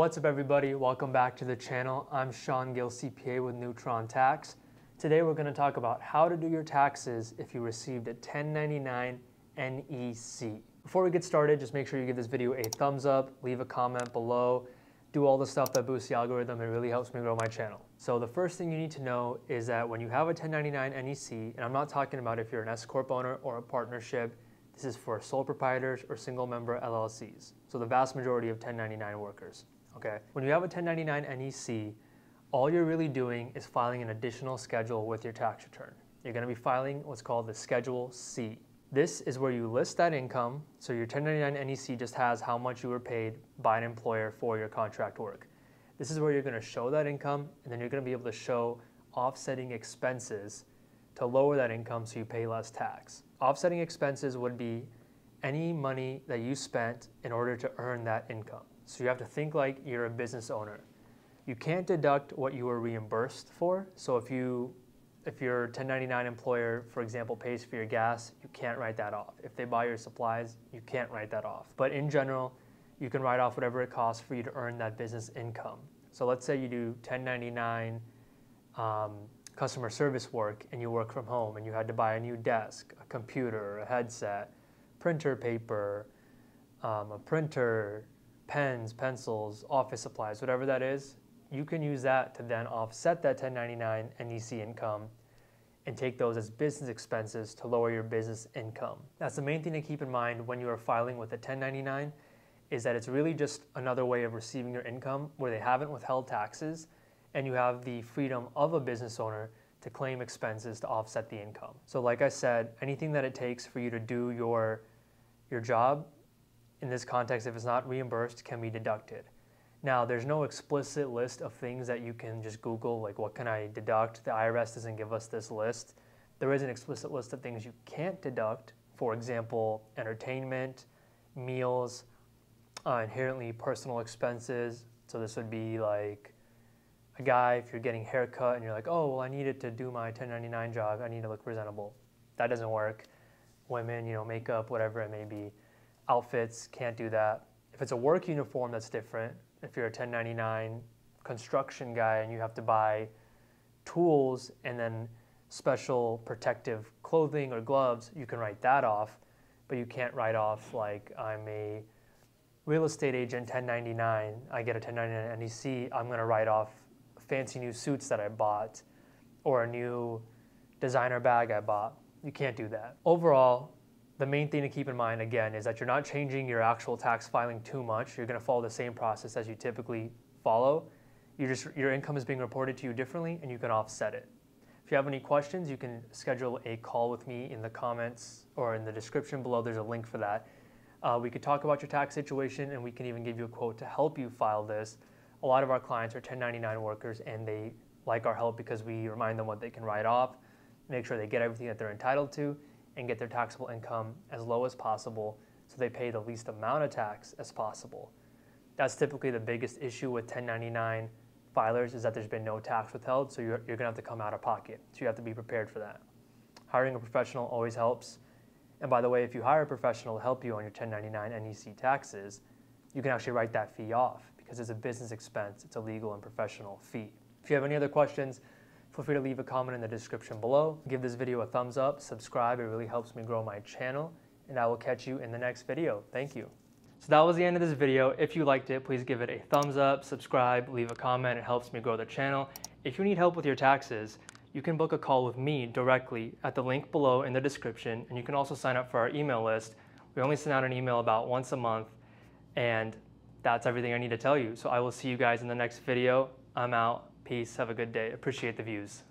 What's up everybody, welcome back to the channel. I'm Shawn, GILL CPA with Neutron Tax. Today we're going to talk about how to do your taxes if you received a 1099 NEC. Before we get started, just make sure you give this video a thumbs up, leave a comment below, do all the stuff that boosts the algorithm. It really helps me grow my channel. So the first thing you need to know is that when you have a 1099 NEC, and I'm not talking about if you're an S-Corp owner or a partnership, this is for sole proprietors or single member LLCs. So the vast majority of 1099 workers. Okay. When you have a 1099 NEC, all you're really doing is filing an additional schedule with your tax return. You're going to be filing what's called the Schedule C. This is where you list that income. So your 1099 NEC just has how much you were paid by an employer for your contract work. This is where you're going to show that income, and then you're going to be able to show offsetting expenses to lower that income so you pay less tax. Offsetting expenses would be any money that you spent in order to earn that income. So you have to think like you're a business owner. You can't deduct what you were reimbursed for. So if your 1099 employer, for example, pays for your gas, you can't write that off. If they buy your supplies, you can't write that off. But in general, you can write off whatever it costs for you to earn that business income. So let's say you do 1099 customer service work and you work from home and you had to buy a new desk, a computer, a headset, printer paper, a printer, pens, pencils, office supplies, whatever that is, you can use that to then offset that 1099 NEC income and take those as business expenses to lower your business income. That's the main thing to keep in mind when you are filing with a 1099, is that it's really just another way of receiving your income where they haven't withheld taxes and you have the freedom of a business owner to claim expenses to offset the income. So like I said, anything that it takes for you to do your job, in this context, if it's not reimbursed, can be deducted. Now, there's no explicit list of things that you can just Google, like what can I deduct? The IRS doesn't give us this list. There is an explicit list of things you can't deduct. For example, entertainment, meals, inherently personal expenses. So this would be like a guy, if you're getting a haircut and you're like, oh, well, I need it to do my 1099 job. I need to look presentable. That doesn't work. Women, makeup, whatever it may be. Outfits, can't do that. If it's a work uniform, that's different. If you're a 1099 construction guy and you have to buy tools and then special protective clothing or gloves, you can write that off, but you can't write off like I'm a real estate agent 1099, I get a 1099 NEC, I'm gonna write off fancy new suits that I bought or a new designer bag I bought. You can't do that. Overall, the main thing to keep in mind, again, is that you're not changing your actual tax filing too much. You're going to follow the same process as you typically follow. Your income is being reported to you differently, and you can offset it. If you have any questions, you can schedule a call with me in the comments or in the description below. There's a link for that. We could talk about your tax situation, and we can even give you a quote to help you file this. A lot of our clients are 1099 workers, and they like our help because we remind them what they can write off, make sure they get everything that they're entitled to, and get their taxable income as low as possible so they pay the least amount of tax as possible. That's typically the biggest issue with 1099 filers, is that there's been no tax withheld, so you're going to have to come out of pocket. So you have to be prepared for that. Hiring a professional always helps. And by the way, if you hire a professional to help you on your 1099 NEC taxes, you can actually write that fee off because it's a business expense. It's a legal and professional fee. If you have any other questions, feel free to leave a comment in the description below. Give this video a thumbs up, subscribe, it really helps me grow my channel, and I will catch you in the next video. Thank you. So that was the end of this video. If you liked it, please give it a thumbs up, subscribe, leave a comment. It helps me grow the channel. If you need help with your taxes, you can book a call with me directly at the link below in the description, and you can also sign up for our email list. We only send out an email about once a month, and that's everything I need to tell you. So I will see you guys in the next video. I'm out. Peace. Have a good day. Appreciate the views.